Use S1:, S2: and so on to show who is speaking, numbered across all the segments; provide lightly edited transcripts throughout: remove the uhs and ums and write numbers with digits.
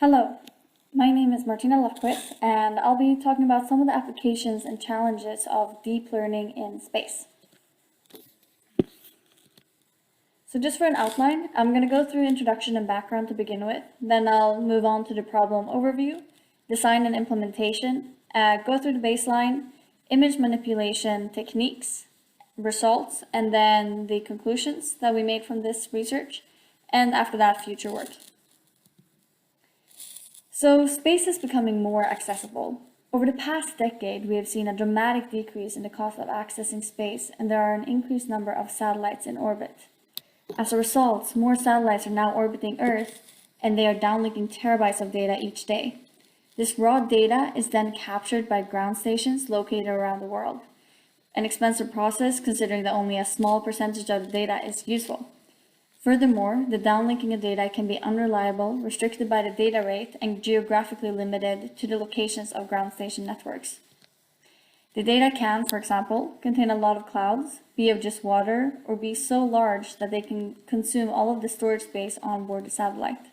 S1: Hello, my name is Martina Lofquist, and I'll be talking about some of the applications and challenges of deep learning in space. So just for an outline, I'm going to go through introduction and background to begin with, then I'll move on to the problem overview, design and implementation, go through the baseline, image manipulation techniques, results, and then the conclusions that we made from this research, and after that, future work. So space is becoming more accessible. Over the past decade, we have seen a dramatic decrease in the cost of accessing space, and there are an increased number of satellites in orbit. As a result, more satellites are now orbiting Earth, and they are downlinking terabytes of data each day. This raw data is then captured by ground stations located around the world. An expensive process, considering that only a small percentage of the data is useful. Furthermore, the downlinking of data can be unreliable, restricted by the data rate, and geographically limited to the locations of ground station networks. The data can, for example, contain a lot of clouds, be of just water, or be so large that they can consume all of the storage space on board the satellite.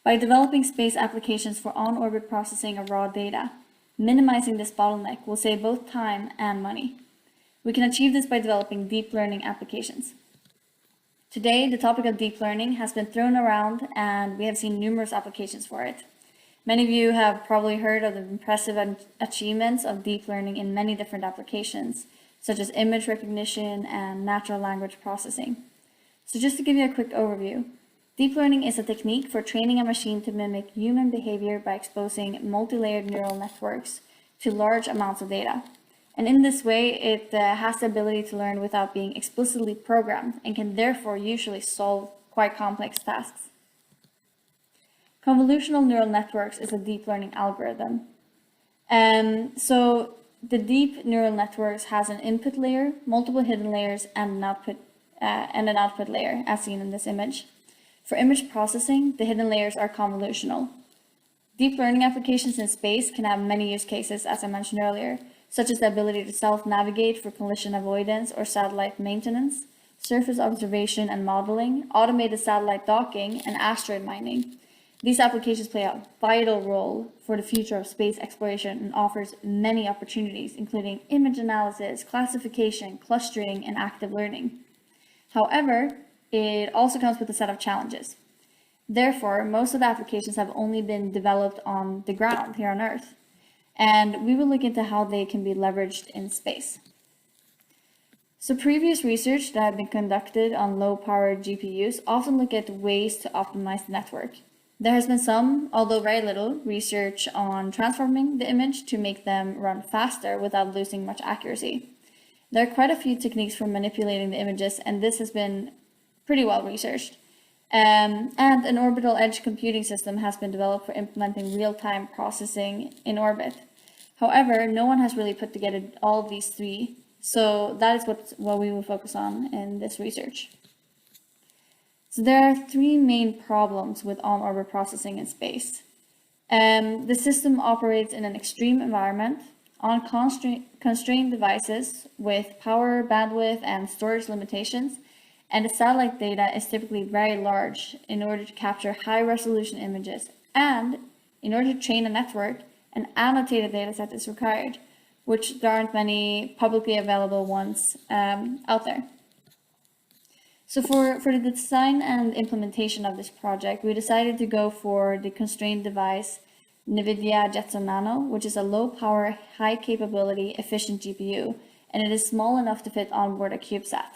S1: By developing space applications for on-orbit processing of raw data, minimizing this bottleneck will save both time and money. We can achieve this by developing deep learning applications. Today, the topic of deep learning has been thrown around, and we have seen numerous applications for it. Many of you have probably heard of the impressive achievements of deep learning in many different applications, such as image recognition and natural language processing. So just to give you a quick overview, deep learning is a technique for training a machine to mimic human behavior by exposing multi-layered neural networks to large amounts of data. And in this way, it has the ability to learn without being explicitly programmed and can therefore usually solve quite complex tasks. Convolutional neural networks is a deep learning algorithm. So the deep neural networks has an input layer, multiple hidden layers, and an output layer, as seen in this image. For image processing, the hidden layers are convolutional. Deep learning applications in space can have many use cases, as I mentioned earlier, such as the ability to self-navigate for collision avoidance or satellite maintenance, surface observation and modeling, automated satellite docking, and asteroid mining. These applications play a vital role for the future of space exploration and offers many opportunities, including image analysis, classification, clustering, and active learning. However, it also comes with a set of challenges. Therefore, most of the applications have only been developed on the ground here on Earth, and we will look into how they can be leveraged in space. So previous research that had been conducted on low-powered GPUs often look at ways to optimize the network. There has been some, although very little, research on transforming the image to make them run faster without losing much accuracy. There are quite a few techniques for manipulating the images, and this has been pretty well researched. And an orbital edge computing system has been developed for implementing real-time processing in orbit. However, no one has really put together all of these three, so that is what we will focus on in this research. So there are three main problems with on-orbit processing in space. The system operates in an extreme environment, on constrained devices with power, bandwidth, and storage limitations, and the satellite data is typically very large in order to capture high-resolution images, and in order to train a network, an annotated dataset is required, which there aren't many publicly available ones out there. So for the design and implementation of this project, we decided to go for the constrained device NVIDIA Jetson Nano, which is a low-power, high-capability, efficient GPU, and it is small enough to fit onboard a CubeSat.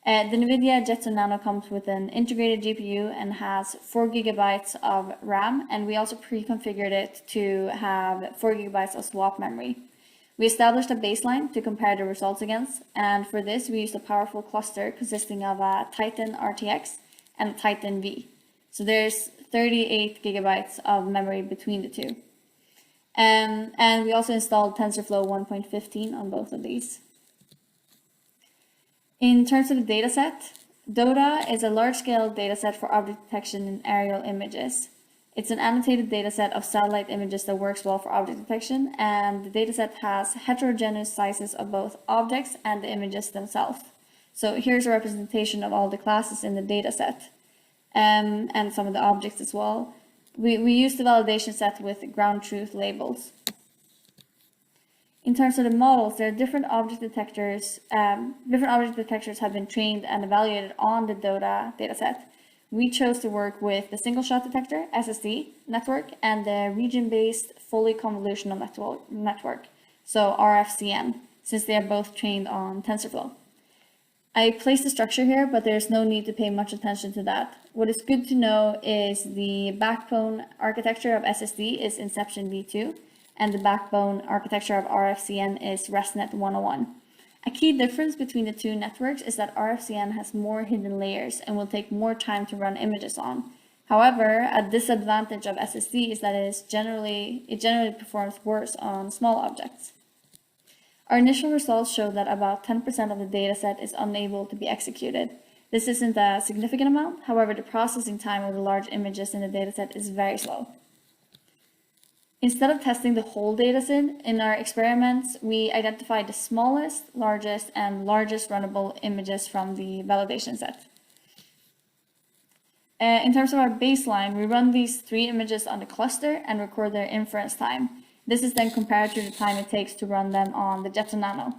S1: The NVIDIA Jetson Nano comes with an integrated GPU and has 4 GB of RAM, and we also pre-configured it to have 4 GB of swap memory. We established a baseline to compare the results against, and for this we used a powerful cluster consisting of a Titan RTX and a Titan V. So there's 38 GB of memory between the two. And we also installed TensorFlow 1.15 on both of these. In terms of the dataset, DOTA is a large-scale dataset for object detection in aerial images. It's an annotated dataset of satellite images that works well for object detection, and the dataset has heterogeneous sizes of both objects and the images themselves. So here's a representation of all the classes in the dataset, and some of the objects as well. we use the validation set with ground truth labels. In terms of the models, there are different object detectors. Different object detectors have been trained and evaluated on the DOTA dataset. We chose to work with the single-shot detector, SSD, network, and the region-based fully convolutional network, so RFCN, since they are both trained on TensorFlow. I placed the structure here, but there's no need to pay much attention to that. What is good to know is the backbone architecture of SSD is Inception v2, and the backbone architecture of RFCN is ResNet 101. A key difference between the two networks is that RFCN has more hidden layers and will take more time to run images on. However, a disadvantage of SSD is that it generally performs worse on small objects. Our initial results show that about 10% of the dataset is unable to be executed. This isn't a significant amount, however, the processing time of the large images in the dataset is very slow. Instead of testing the whole dataset, in our experiments, we identified the smallest, largest, and largest runnable images from the validation set. In terms of our baseline, we run these 3 images on the cluster and record their inference time. This is then compared to the time it takes to run them on the Jetson Nano.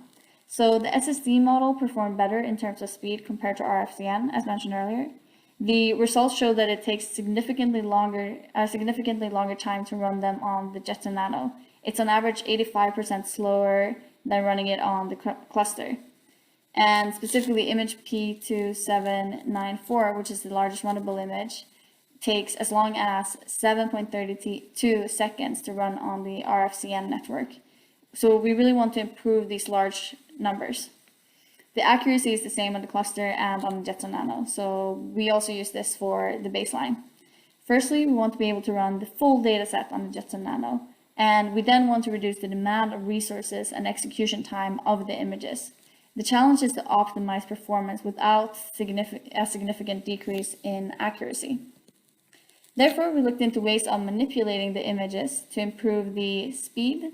S1: So the SSD model performed better in terms of speed compared to RFCN, as mentioned earlier. The results show that it takes significantly longer time to run them on the Jetson Nano. It's on average 85% slower than running it on the cluster. And specifically, image P2794, which is the largest runnable image, takes as long as 7.32 seconds to run on the RFCN network. So we really want to improve these large numbers. The accuracy is the same on the cluster and on the Jetson Nano, so we also use this for the baseline. Firstly, we want to be able to run the full dataset on the Jetson Nano, and we then want to reduce the demand of resources and execution time of the images. The challenge is to optimize performance without a significant decrease in accuracy. Therefore, we looked into ways of manipulating the images to improve the speed.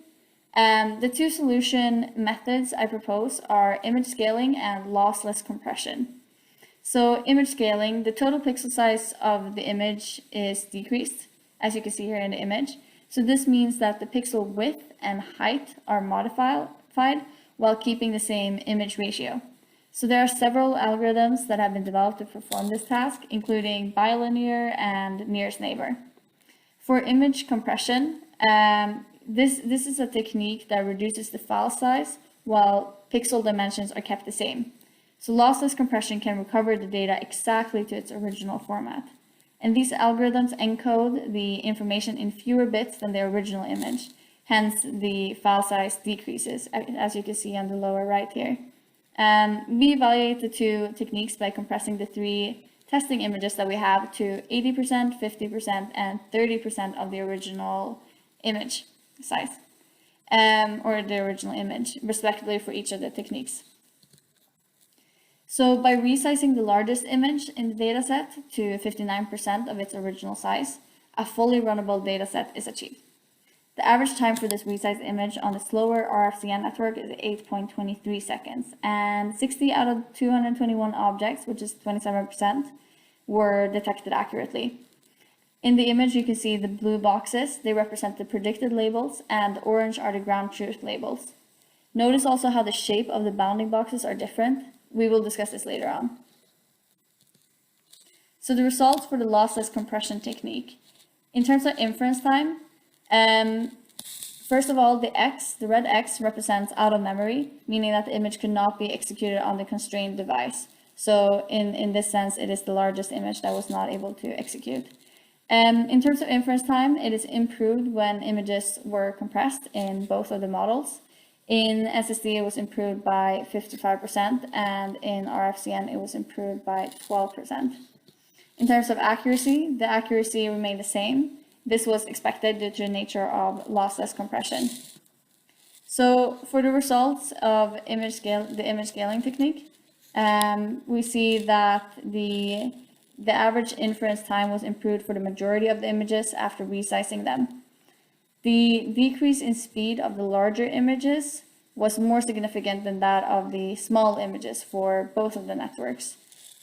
S1: The 2 solution methods I propose are image scaling and lossless compression. So image scaling, the total pixel size of the image is decreased, as you can see here in the image. So this means that the pixel width and height are modified while keeping the same image ratio. So there are several algorithms that have been developed to perform this task, including bilinear and nearest neighbor. For image compression, this is a technique that reduces the file size while pixel dimensions are kept the same. So lossless compression can recover the data exactly to its original format. And these algorithms encode the information in fewer bits than the original image. Hence, the file size decreases, as you can see on the lower right here. We evaluate the 2 techniques by compressing the 3 testing images that we have to 80%, 50%, and 30% of the original image size, or the original image, respectively for each of the techniques. So by resizing the largest image in the dataset to 59% of its original size, a fully runnable dataset is achieved. The average time for this resized image on the slower RFCN network is 8.23 seconds, and 60 out of 221 objects, which is 27%, were detected accurately. In the image, you can see the blue boxes. They represent the predicted labels, and orange are the ground truth labels. Notice also how the shape of the bounding boxes are different. We will discuss this later on. So the results for the lossless compression technique. In terms of inference time, first of all, the red X represents out of memory, meaning that the image could not be executed on the constrained device. So in this sense, it is the largest image that was not able to execute. In terms of inference time, it is improved when images were compressed in both of the models. In SSD, it was improved by 55%, and in RFCN, it was improved by 12%. In terms of accuracy, the accuracy remained the same. This was expected due to the nature of lossless compression. So for the results of the image scaling technique, we see that the average inference time was improved for the majority of the images after resizing them. The decrease in speed of the larger images was more significant than that of the small images for both of the networks.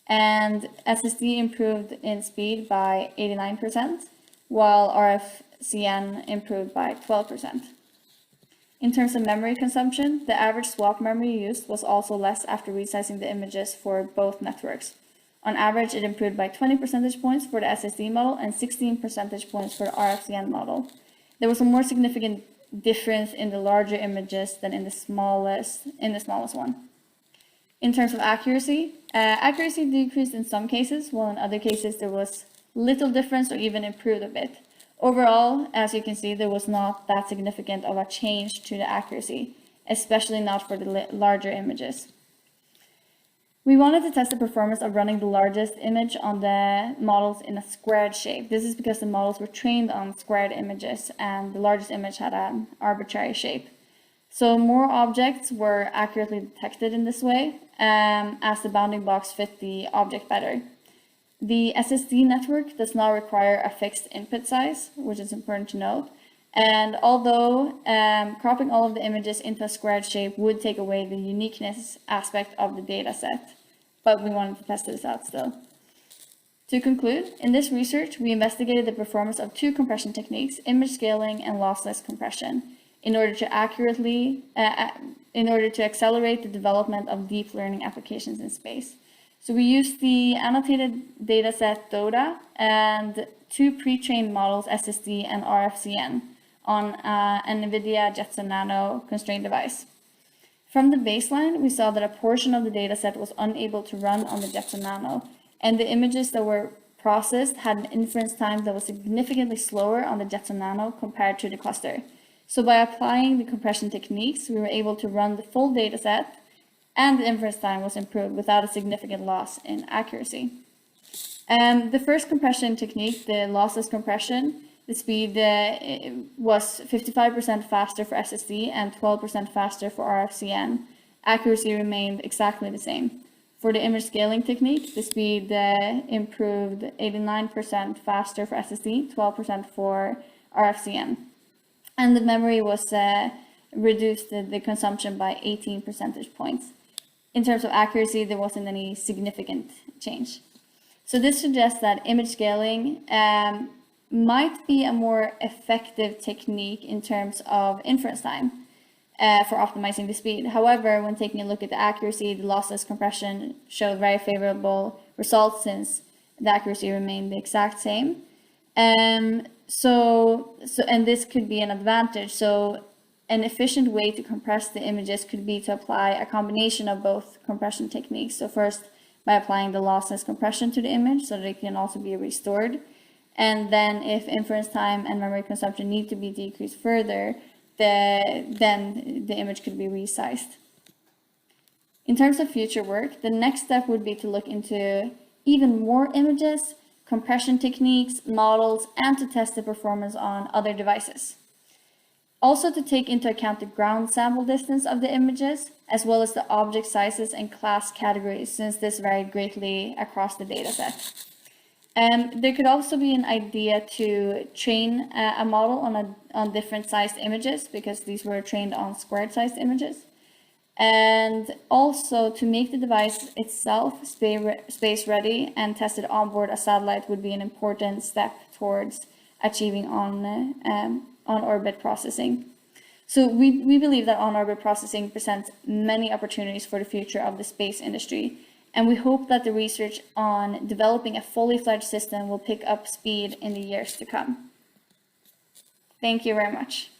S1: And SSD improved in speed by 89%, while RFCN improved by 12%. In terms of memory consumption, the average swap memory used was also less after resizing the images for both networks. On average, it improved by 20 percentage points for the SSD model and 16 percentage points for the RFCN model. There was a more significant difference in the larger images than in the smallest one. In terms of accuracy, accuracy decreased in some cases, while in other cases there was little difference or even improved a bit. Overall, as you can see, there was not that significant of a change to the accuracy, especially not for the larger images. We wanted to test the performance of running the largest image on the models in a squared shape. This is because the models were trained on squared images and the largest image had an arbitrary shape. So more objects were accurately detected in this way, as the bounding box fit the object better. The SSD network does not require a fixed input size, which is important to note. And although cropping all of the images into a squared shape would take away the uniqueness aspect of the data set, but we wanted to test this out still. To conclude, in this research, we investigated the performance of two compression techniques, image scaling and lossless compression, in order to accelerate the development of deep learning applications in space. So we used the annotated dataset DOTA and two pre-trained models, SSD and RFCN, on an NVIDIA Jetson Nano constrained device. From the baseline, we saw that a portion of the dataset was unable to run on the Jetson Nano, and the images that were processed had an inference time that was significantly slower on the Jetson Nano compared to the cluster. So by applying the compression techniques, we were able to run the full dataset, and the inference time was improved without a significant loss in accuracy. The first compression technique, the lossless compression, the speed was 55% faster for SSD and 12% faster for RFCN. Accuracy remained exactly the same. For the image scaling technique, the speed improved 89% faster for SSD, 12% for RFCN. And the memory was reduced the consumption by 18 percentage points. In terms of accuracy, there wasn't any significant change. So this suggests that image scaling might be a more effective technique in terms of inference time for optimizing the speed. However, when taking a look at the accuracy, the lossless compression showed very favorable results since the accuracy remained the exact same. And this could be an advantage. So an efficient way to compress the images could be to apply a combination of both compression techniques. So first, by applying the lossless compression to the image so that it can also be restored. And then if inference time and memory consumption need to be decreased further, then the image could be resized. In terms of future work, the next step would be to look into even more images, compression techniques, models, and to test the performance on other devices. Also to take into account the ground sample distance of the images, as well as the object sizes and class categories, since this varied greatly across the dataset. There could also be an idea to train a model on different sized images, because these were trained on squared sized images. And also to make the device itself space ready and test it on board a satellite would be an important step towards achieving on-orbit processing. So we believe that on-orbit processing presents many opportunities for the future of the space industry, and we hope that the research on developing a fully fledged system will pick up speed in the years to come. Thank you very much.